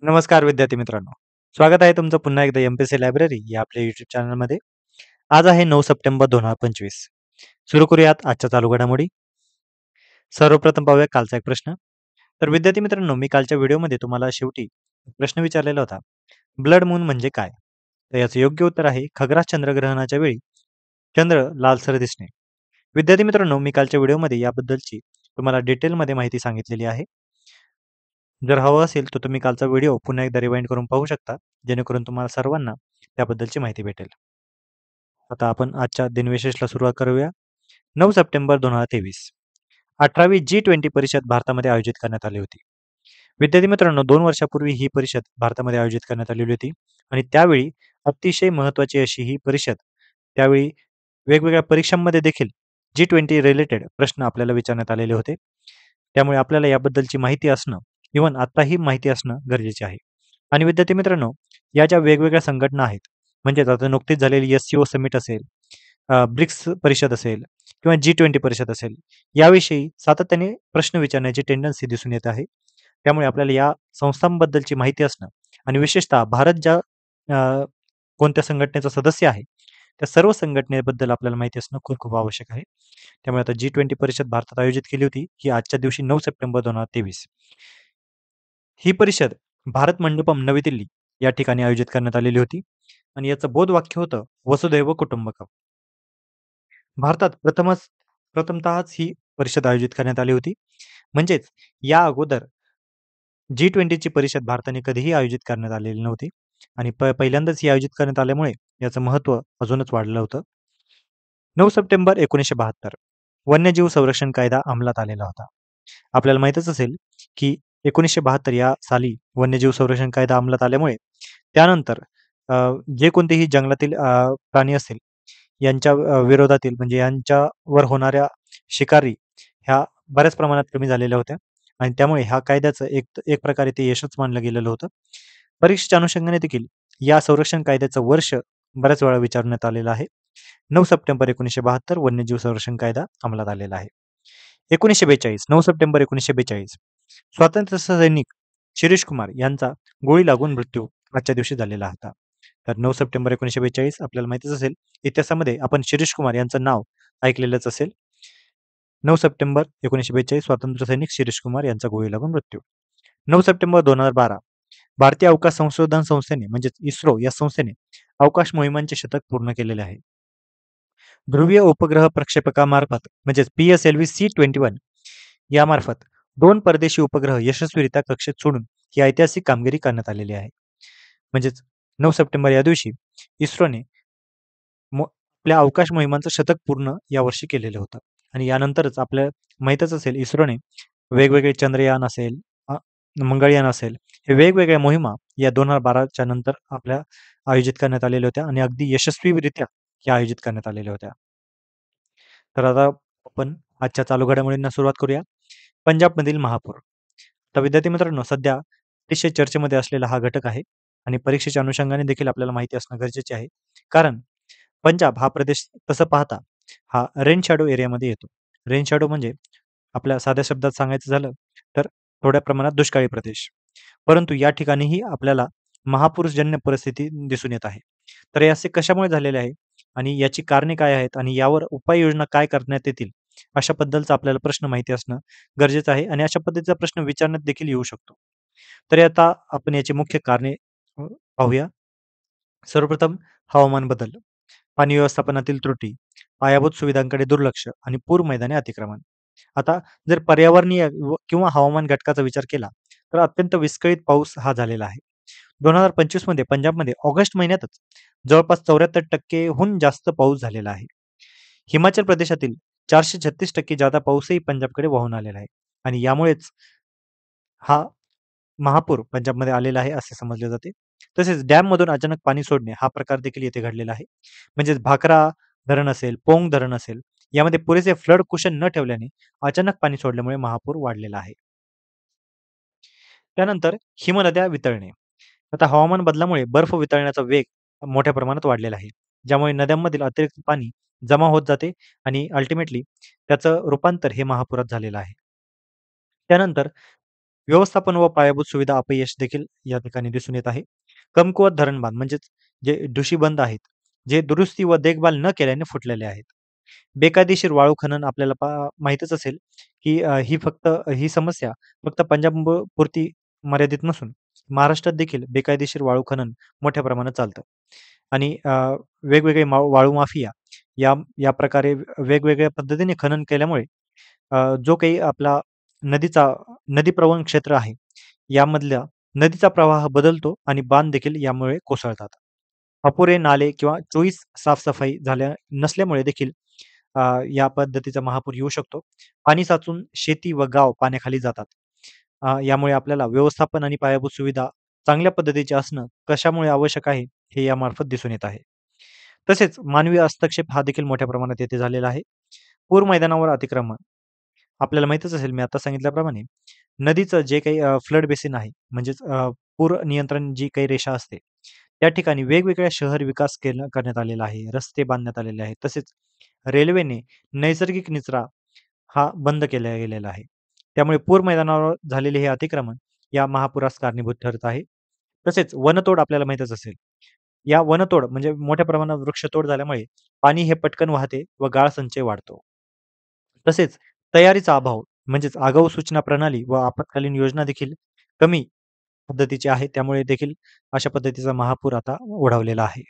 नमस्कार विद्यार्थी मित्रांनो. स्वागत आहे तुमचं पुन्हा एकदा एम-पी-एस-सी लायब्ररी या आपल्या YouTube चॅनलमध्ये. आज आहे 9 सप्टेंबर 2025. सुरू करूयात आजच्या चालू घडामोडी. सर्वप्रथम पाहूया कालचा एक प्रश्न. तर विद्यार्थी मित्रांनो, मी कालच्या व्हिडिओमध्ये तुम्हाला शेवटी एक प्रश्न विचारलेला होता. ब्लड मून म्हणजे काय? तर याचं योग्य उत्तर आहे खग्रास चंद्रग्रहणाच्या वेळी चंद्र लालसर दिसणे. विद्यार्थी मित्रांनो, मी कालच्या व्हिडिओमध्ये याबद्दलची तुम्हाला डिटेलमध्ये माहिती सांगितलेली आहे. जर हवं असेल तर तुम्ही कालचा व्हिडिओ पुन्हा एकदा रिवाइंड करून पाहू शकता, जेणेकरून तुम्हाला सर्वांना त्याबद्दलची माहिती भेटेल. आता आपण आजच्या दिनविशेषला सुरुवात करूया. 9 सप्टेंबर 2023. 18वी G20 परिषद भारतामध्ये आयोजित करण्यात आली होती. विद्यार्थी मित्रांनो, 2 वर्षापूर्वी ही परिषद भारतामध्ये आयोजित करण्यात आलेली होती आणि त्यावेळी अतिशय महत्त्वाची अशी ही परिषद, त्यावेळी वेगवेगळ्या परीक्षांमध्ये देखील G20 रिलेटेड प्रश्न आपल्याला विचारण्यात आलेले होते. त्यामुळे आपल्याला याबद्दलची माहिती असणं, इव्हन आत्ताही माहिती असणं गरजेचे आहे. आणि विद्यार्थी मित्रांनो, या ज्या वेगवेगळ्या संघटना आहेत, म्हणजेच आता नुकतीच झालेली एस-सी-ओ समिट असेल, ब्रिक्स परिषद असेल किंवा G20 परिषद असेल, याविषयी सातत्याने प्रश्न विचारण्याची टेंडन्सी दिसून येत आहे. त्यामुळे आपल्याला या संस्थांबद्दलची माहिती असणं आणि विशेषतः भारत ज्या कोणत्या संघटनेचा सदस्य आहे, त्या सर्व संघटनेबद्दल आपल्याला माहिती असणं खूप खूप आवश्यक आहे. त्यामुळे आता G20 परिषद भारतात आयोजित केली होती, ही आजच्या दिवशी 9 सप्टेंबर 2023. ही परिषद भारत मंडपम नवी दिल्ली या ठिकाणी आयोजित करण्यात आलेली होती आणि याचं बोधवाक्य होतं वसुधैव कुटुंबकम. भारतात प्रथमतःच ही परिषद आयोजित करण्यात आली होती. म्हणजेच या अगोदर G20ची परिषद भारताने कधीही आयोजित करण्यात आलेली नव्हती आणि पहिल्यांदाच ही आयोजित करण्यात आल्यामुळे याचं महत्त्व अजूनच वाढलं होतं. 9 सप्टेंबर 1972 वन्यजीव संरक्षण कायदा अंमलात आलेला होता. आपल्याला माहीतच असेल, की 1972 या साली वन्यजीव संरक्षण कायदा अंमलात आल्यामुळे त्यानंतर अ, जे कोणतेही जंगलातील प्राणी असतील यांच्या विरोधातील म्हणजे यांच्यावर होणाऱ्या शिकारी ह्या बऱ्याच प्रमाणात कमी झालेल्या होत्या आणि त्यामुळे ह्या कायद्याचं एक एक प्रकारे ते यशच मानलं गेलेलं होतं. परीक्षेच्या अनुषंगाने देखील या संरक्षण कायद्याचं वर्ष बऱ्याच वेळा विचारण्यात आलेलं आहे. 9 सप्टेंबर 1972 वन्यजीव संरक्षण कायदा अंमलात आलेला आहे. 1942 9 सप्टेंबर 1942 स्वातंत्र्य सैनिक शिरीष कुमार यांचा गोळी लागून मृत्यू आजच्या दिवशी झालेला होता. तर 9 सप्टेंबर 1942 आपल्याला माहितीच असेल, इतिहासामध्ये आपण शिरीष कुमार यांचं नाव ऐकलेलंच असेल. 9 सप्टेंबर 1942 स्वातंत्र्य सैनिक शिरीष कुमार यांचा गोळी लागून मृत्यू. 9 सप्टेंबर 2012 भारतीय अवकाश संशोधन संस्थेने म्हणजेच इस्रो या संस्थेने अवकाश मोहिमांचे शतक पूर्ण केलेले आहे. ध्रुवीय उपग्रह प्रक्षेपकामार्फत म्हणजेच PSLV-C-21 यामार्फत 2 परदेशी उपग्रह यशस्वीरित्या कक्षेत सोडून ही ऐतिहासिक कामगिरी करण्यात आलेली आहे. म्हणजेच 9 सप्टेंबर या दिवशी इस्रोने आपल्या अवकाश मोहिमांचं शतक पूर्ण यावर्षी केलेलं होतं आणि यानंतरच आपल्याला माहीतच असेल इस्रोने वेगवेगळे चंद्रयान असेल, मंगळयान असेल, हे वेगवेगळ्या मोहिमा या 2012च्या नंतर आपल्या आयोजित करण्यात आलेल्या होत्या आणि अगदी यशस्वीरित्या या आयोजित करण्यात आलेल्या होत्या. तर आता आपण आजच्या चालू घडामोडींना सुरुवात करूया. पंजाबमधील महापूर. तर विद्यार्थी मित्रांनो, सध्या अतिशय चर्चेमध्ये असलेला हा घटक आहे आणि परीक्षेच्या अनुषंगाने देखील आपल्याला माहिती असणं गरजेचे आहे. कारण पंजाब हा प्रदेश तसं पाहता हा रेन शॅडो एरियामध्ये येतो. रेन शॅडो म्हणजे आपल्या साध्या शब्दात सांगायचं झालं तर थोड्या प्रमाणात दुष्काळी प्रदेश. परंतु या ठिकाणीही आपल्याला महापुरुषजन्य परिस्थिती दिसून येत आहे. तर हे असे कशामुळे झालेले आहे आणि याची कारणे काय आहेत आणि यावर उपाययोजना काय करण्यात येतील, अशा बद्दलचा आपल्याला प्रश्न माहिती असणं गरजेचं आहे आणि अशा पद्धतीचा प्रश्न विचारण्यात देखील येऊ शकतो. तर आता आपण याची मुख्य कारणे अ, पाहूया. सर्वप्रथम हवामान बदल, पाणी व्यवस्थापनातील त्रुटी, पायाभूत सुविधांकडे दुर्लक्ष आणि पूर मैदानी अतिक्रमण. आता जर पर्यावरणीय किंवा हवामान घटकाचा विचार केला, तर अत्यंत विस्कळीत पाऊस हा झालेला आहे. 2025 मध्ये पंजाबमध्ये ऑगस्ट महिन्यातच जवळपास 74% हून जास्त पाऊस झालेला आहे. हिमाचल प्रदेशातील 436% जादा पाऊसही पंजाबकडे वाहून आलेला आहे आणि यामुळेच हा महापूर पंजाबमध्ये आलेला आहे असे समजले जाते. तसेच डॅममधून अचानक पाणी सोडणे हा प्रकार देखील येथे घडलेला आहे. म्हणजेच भाकरा धरण असेल, पोंग धरण असेल, यामध्ये पुरेसे फ्लड कुशन न ठेवल्याने अचानक पाणी सोडल्यामुळे महापूर वाढलेला आहे. त्यानंतर हिमनद्या वितळणे. आता हवामान बदलामुळे बर्फ वितळण्याचा वेग मोठ्या प्रमाणात वाढलेला आहे. ज्यामुळे नद्यांमधील अतिरिक्त पाणी जमा होत जाते आणि अल्टिमेटली त्याचं रूपांतर हे महापुरात झालेलं आहे. त्यानंतर व्यवस्थापन व पायाभूत सुविधा अपयश देखील या ठिकाणी दिसून येत आहे. कमकुवत धरणबांध म्हणजेच जे ढुशीबंध आहेत, जे दुरुस्ती व देखभाल न केल्याने फुटलेले आहेत. बेकायदेशीर वाळू खनन आपल्याला माहीतच असेल, की ही समस्या फक्त पंजाब पुरती मर्यादित नसून महाराष्ट्रात देखील बेकायदेशीर वाळू खनन मोठ्या प्रमाणात चालतं आणि वेगवेगळे वाळू माफिया या या प्रकारे वेगवेगळ्या पद्धतीने खनन केल्यामुळे जो काही आपला नदीचा नदी प्रवण क्षेत्र आहे, यामधल्या नदीचा प्रवाह बदलतो आणि बांध देखील यामुळे कोसळतात. अपुरे नाले किंवा चोवीस साफ-सफाई झाल्या नसल्यामुळे देखील या पद्धतीचा महापूर येऊ शकतो. पाणी साचून शेती व गाव पाण्याखाली जातात. यामुळे आपल्याला व्यवस्थापन आणि पायाभूत सुविधा चांगल्या पद्धतीचे असणं कशामुळे आवश्यक आहे, हे यामार्फत दिसून येत आहे. तसेच मानवी हस्तक्षेप हा देखील मोठ्या प्रमाणात येथे झालेला आहे. पूर मैदानावर अतिक्रमण आपल्याला माहीतच असेल मी आता सांगितल्याप्रमाणे नदीचं जे काही फ्लड बेसिन आहे म्हणजेच पूर नियंत्रण जी काही रेषा असते, त्या ठिकाणी वेगवेगळ्या शहर विकास करण्यात आलेला आहे. रस्ते बांधण्यात आलेले आहेत. तसेच रेल्वेने नैसर्गिक निचरा हा बंद केला गेलेला आहे. त्यामुळे पूर मैदानावर झालेले हे अतिक्रमण या महापुरास कारणीभूत ठरत आहे. तसेच वनतोड आपल्याला माहीतच असेल. या वनतोड म्हणजे मोठ्या प्रमाणात वृक्षतोड झाल्यामुळे पाणी हे पटकन वाहते व गाळ संचय वाढतो. तसेच तयारीचा अभाव म्हणजेच आगाऊ सूचना प्रणाली व आपत्कालीन योजना देखील कमी पद्धतीची आहे. त्यामुळे देखील अशा पद्धतीचा महापूर आता ओढावलेला आहे.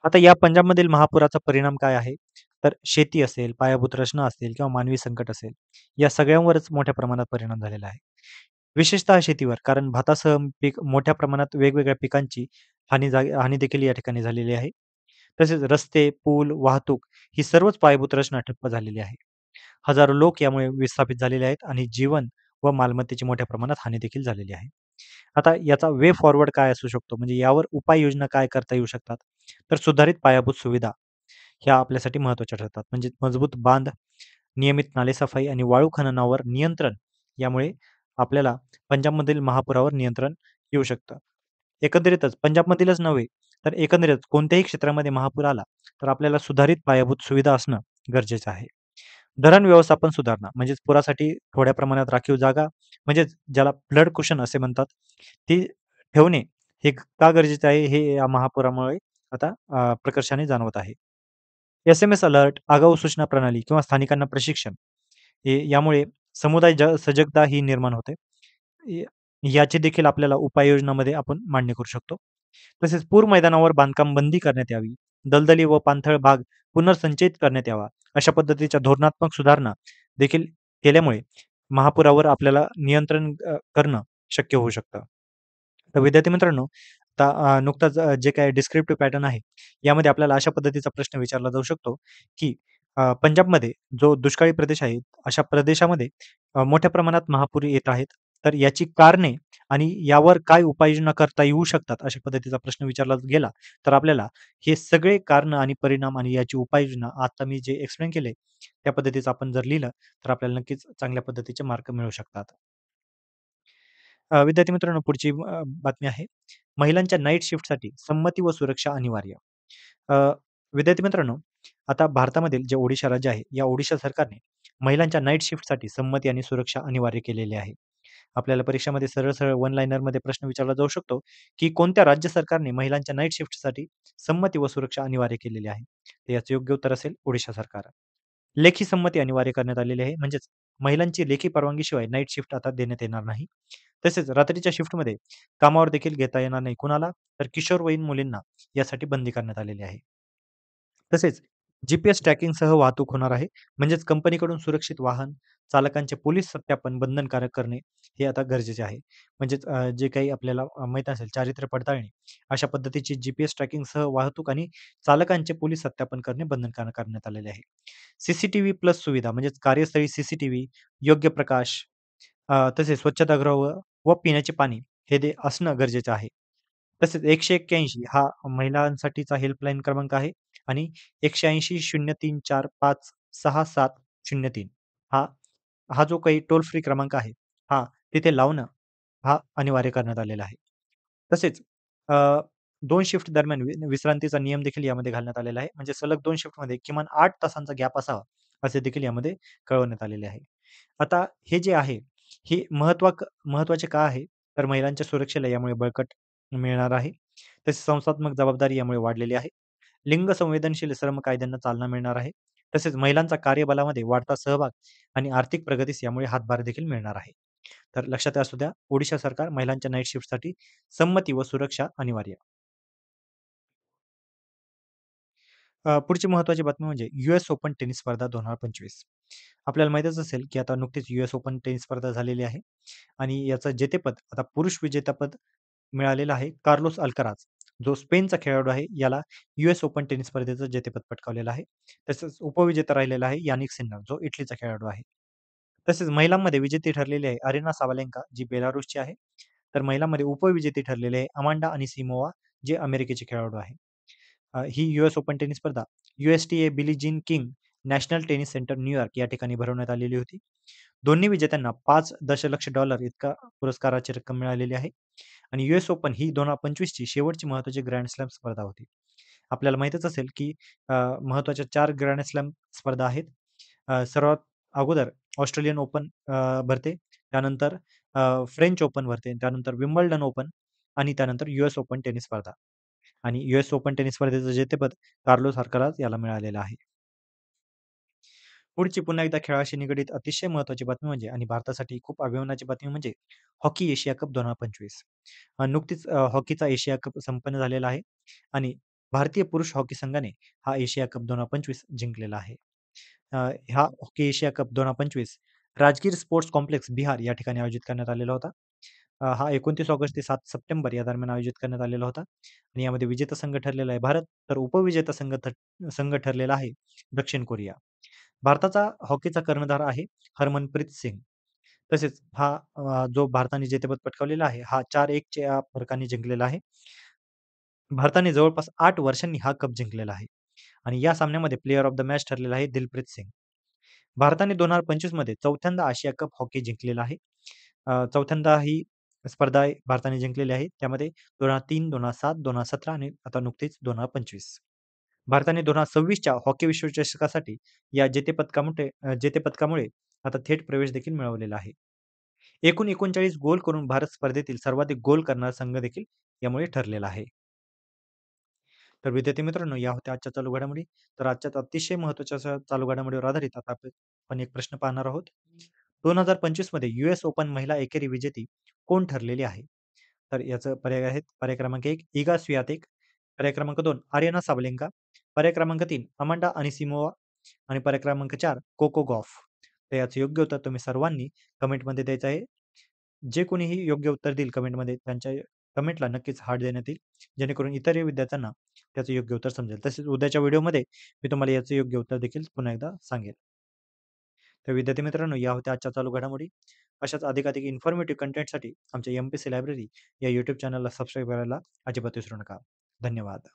आता या पंजाबमधील महापुराचा परिणाम काय आहे? तर शेती असेल, पायाभूत रचना असेल किंवा मानवी संकट असेल, या सगळ्यांवरच मोठ्या प्रमाणात परिणाम झालेला आहे. विशेषतः शेतीवर कारण भातासह पीक मोठ्या प्रमाणात वेगवेगळ्या पिकांची हानी देखील या ठिकाणी झालेली आहे. तसेच रस्ते, पूल, वाहतूक ही सर्वच पायाभूत रचना ठप्प झालेली आहे. हजारो लोक यामुळे विस्थापित झालेले आहेत आणि जीवन व मालमत्तेची मोठ्या प्रमाणात हानी देखील झालेली आहे. आता याचा वे फॉरवर्ड काय असू शकतो? म्हणजे यावर उपाययोजना काय करता येऊ शकतात? तर सुधारित पायाभूत सुविधा ह्या आपल्यासाठी महत्त्वाच्या ठरतात. म्हणजे मजबूत बांध, नियमित नालेसफाई आणि वाळू खननावर नियंत्रण यामुळे आपल्याला पंजाबमधील महापुरावर नियंत्रण येऊ शकतं. एकंदरीतच पंजाबमधीलच नव्हे, तर एकंदरीत कोणत्याही क्षेत्रामध्ये महापूर आला, तर आपल्याला सुधारित पायाभूत सुविधा असणं गरजेचं आहे. धरण व्यवस्थापन सुधारणा म्हणजेच पुरासाठी थोड्या प्रमाणात राखीव जागा म्हणजेच ज्याला फ्लड कुशन असे म्हणतात, ती ठेवणे हे का गरजेचं आहे, हे या महापुरामुळे आता प्रकर्षाने जाणवत आहे. एस-एम-एस अलर्ट, आगाऊ सूचना प्रणाली किंवा स्थानिकांना प्रशिक्षण यामुळे समुदाय सजगता ही निर्माण होते. य याची देखील आपल्याला उपाययोजनामध्ये आपण मान्य करू शकतो. तसेच पूर मैदानावर बांधकाम बंदी करण्यात यावी. दलदली व पाणथळ भाग पुनर्संचयित करण्यात यावा. अशा पद्धतीच्या धोरणात्मक सुधारणा देखील केल्यामुळे महापुरावर आपल्याला नियंत्रण करणं शक्य होऊ शकतं. तर विद्यार्थी मित्रांनो, आता नुकताच जे काही डिस्क्रिप्टिव्ह पॅटर्न आहे, यामध्ये आपल्याला अशा पद्धतीचा प्रश्न विचारला जाऊ शकतो, की पंजाबमध्ये जो दुष्काळी प्रदेश आहे, अशा प्रदेशामध्ये मोठ्या प्रमाणात महापूर येत आहेत. तर याची कारणे आणि यावर काय उपाययोजना करता येऊ शकतात, अशा पद्धतीचा प्रश्न विचारला गेला, तर आपल्याला हे सगळे कारणं आणि परिणाम आणि याची उपाययोजना आता मी जे एक्सप्लेन केले, त्या पद्धतीचं आपण जर लिहिलं, तर आपल्याला नक्कीच चांगल्या पद्धतीचे मार्क मिळू शकतात. विद्यार्थी मित्रांनो, पुढची बातमी आहे. महिलांच्या नाईट शिफ्टसाठी संमती व सुरक्षा अनिवार्य. अ, विद्यार्थी मित्रांनो, आता भारतामधील जे ओडिशा राज्य आहे, या ओडिशा सरकारने महिलांच्या नाईट शिफ्टसाठी संमती आणि सुरक्षा अनिवार्य केलेली आहे. आपल्याला परीक्षामध्ये सरळ-सरळ वन लाइनरमध्ये प्रश्न विचारला जाऊ शकतो, की कोणत्या राज्य सरकारने महिलांच्या नाईट शिफ्टसाठी संमती व सुरक्षा अनिवार्य केलेली आहे? तर याचं योग्य उत्तर असेल ओडिशा सरकार. लेखी संमती अनिवार्य करण्यात आलेली आहे. म्हणजेच महिलांची लेखी परवानगीशिवाय नाईट शिफ्ट आता देण्यात येणार नाही. तसेच रात्रीच्या शिफ्टमध्ये कामावर देखील घेता येणार नाही. कुणाला? तर किशोरवयीन मुलींना यासाठी बंदी करण्यात आलेली आहे. तसेच जी-पी-एस ट्रॅकिंगसह वाहतूक होणार आहे. म्हणजेच कंपनीकडून सुरक्षित वाहन, चालकांचे पोलीस सत्यापन बंधनकारक करणे हे आता गरजेचे आहे. म्हणजेच जे काही आपल्याला माहीत असेल चारित्र्य पडताळणी अशा पद्धतीची जी-पी-एस ट्रॅकिंगसह वाहतूक आणि चालकांचे पोलीस सत्यापन करणे बंधनकारक करण्यात आलेले आहे. सी प्लस सुविधा म्हणजेच कार्यस्थळी सी योग्य प्रकाश तसेच स्वच्छतागृह व पिण्याचे पाणी हे असणं गरजेचं आहे. तसेच 181 हा महिलांसाठीचा हेल्पलाईन क्रमांक आहे आणि 180 03456703 हा हा जो काही टोल फ्री क्रमांक आहे, तिथे लावणं हा अनिवार्य करण्यात आलेला आहे. तसेच अ, 2 शिफ्ट दरम्यान विश्रांतीचा नियम देखील यामध्ये घालण्यात आलेला आहे. म्हणजे सलग 2 शिफ्टमध्ये किमान 8 तासांचा गॅप असावा, असे देखील यामध्ये कळवण्यात आलेले आहे. आता हे जे आहे ही महत्त्वाचे का आहे? तर महिलांच्या सुरक्षेला यामुळे बळकट मिळणार आहे. तसेच संस्थात्मक जबाबदारी यामुळे वाढलेली आहे. लिंग संवेदनशील श्रम कायद्यांना चालना मिळणार आहे. तसेच महिलांचा कार्यबलामध्ये वाढता सहभाग आणि आर्थिक प्रगतीस यामुळे हातभार देखील मिळणार आहे. तर लक्षात असू द्या, ओडिशा सरकार महिलांच्या नाईट शिफ्टसाठी संमती व सुरक्षा अनिवार्य. पुढची महत्त्वाची बातमी म्हणजे यूएस ओपन टेनिस स्पर्धा 2025. आपल्याला माहीतच असेल, की आता नुकतीच यूएस ओपन टेनिस स्पर्धा झालेली आहे आणि याचं जेतेपद आता पुरुष विजेतेपद मिळालेलं आहे कार्लोस अल्कराज, जो स्पेनचा खेळाडू आहे. याला यूएस ओपन टेनिस स्पर्धेचं जेतेपद पटकावलेलं आहे. तसंच उपविजेता राहिलेला आहे यानिक सिन्नर, जो इटलीचा खेळाडू आहे. तसेच महिलांमध्ये विजेती ठरलेली आहे अरेना साबालेंका, जी बेलारुसची आहे. तर महिलांमध्ये उपविजेते ठरलेले आहे अमांडा अनिसिमोवा, जे अमेरिकेचे खेळाडू आहे. ही यूएस ओपन टेनिस स्पर्धा USTA Billie Jean King national tennis centre New York या ठिकाणी भरवण्यात आलेली होती. दोन्ही विजेत्यांना $5 दशलक्ष इतका पुरस्काराची रक्कम मिळालेली आहे आणि यूएस ओपन ही 2025 ची शेवटची महत्त्वाची ग्रँड स्लॅम स्पर्धा होती. आपल्याला माहीतच असेल, की महत्त्वाच्या 4 ग्रँड स्लॅम स्पर्धा आहेत. सर्वात अगोदर ऑस्ट्रेलियन ओपन भरते. त्यानंतर फ्रेंच ओपन भरते. त्यानंतर विम्बल्डन ओपन आणि त्यानंतर यूएस ओपन टेनिस स्पर्धा. आणि यूएस ओपन टेनिस स्पर्धेचं जेतेपद कार्लोस अल्कराज याला मिळालेलं आहे. पुढची पुन्हा एकदा खेळाशी निगडीत अतिशय महत्त्वाची बातमी म्हणजे आणि भारतासाठी खूप अभिमानाची बातमी म्हणजे हॉकी एशिया कप 2025. नुकतीच हॉकीचा एशिया कप संपन्न झालेला आहे आणि भारतीय पुरुष हॉकी संघाने हा एशिया कप 2025 जिंकलेला आहे. अ, हा hockey Asia cup 2025 Rajgir sports complex Bihar या ठिकाणी आयोजित करण्यात आलेला होता. हा 29 ऑगस्ट ते 7 सप्टेंबर या दरम्यान आयोजित करण्यात आलेला होता आणि यामध्ये विजेता संघ ठरलेला आहे भारत, तर उपविजेता संघ ठरलेला आहे दक्षिण कोरिया. भारताचा हॉकीचा कर्णधार आहे हरमनप्रीत सिंग. तसेच हा जो भारताने जेतेपद पटकावलेला आहे, हा 4-1 च्या फरकाने जिंकलेला आहे. भारताने जवळपास 8 वर्षांनी हा कप जिंकलेला आहे आणि या सामन्यामध्ये प्लेयर ऑफ द मॅच ठरलेला आहे दिलप्रीत सिंग. भारताने 2025 मध्ये चौथ्यांदा आशिया कप हॉकी जिंकलेला आहे. चौथ्यांदा ही स्पर्धा भारताने जिंकलेली आहे. त्यामध्ये 2003, 2007, 2017 आणि आता नुकतीच 2025. भारताने 2026 च्या हॉकी विश्वचषकासाठी या जेतेपदकामुळे आता थेट प्रवेश देखील मिळवलेला आहे. एकूण 39 गोल करून भारत स्पर्धेतील सर्वाधिक गोल करणारा संघ देखील यामुळे ठरलेला आहे. तर विद्यार्थी मित्रांनो, या होत्या आजच्या चालू घडामोडी. तर आजच्याच अतिशय महत्त्वाच्या अशा चालू घडामोडीवर आधारित आता आपण एक प्रश्न पाहणार आहोत. 2025 मध्ये यूएस ओपन महिला एकेरी विजेती कोण ठरलेली आहे? तर याचं पर्याय आहेत. पर्याय क्रमांक 1 इगा स्वियातेक, पर्याय क्रमांक 2 आर्याना साबलेंका, पर्याय क्रमांक 3 अमांडा अनिसिमोवा आणि पर्याय क्रमांक 4 कोको गॉफ. तर याचं योग्य उत्तर तुम्ही सर्वांनी कमेंटमध्ये द्यायचं आहे. जे कोणीही योग्य उत्तर देईल कमेंटमध्ये त्यांच्या कमेंटला नक्कीच हार्ट देण्यात येईल. जेणेकरून इतरही विद्यार्थ्यांना त्याचं योग्य उत्तर समजेल. तसेच उद्याच्या व्हिडिओमध्ये मी तुम्हाला याचं योग्य उत्तर देखील पुन्हा एकदा सांगेल. तर विद्यार्थी मित्रांनो, या होत्या आजच्या चालू घडामोडी. अशाच अधिकाधिक इन्फॉर्मेटिव्ह कंटेंटसाठी आमच्या एम-पी-सी लायब्ररी या यूट्यूब चॅनलला सबस्क्राईब करायला अजिबात विसरू नका. धन्यवाद.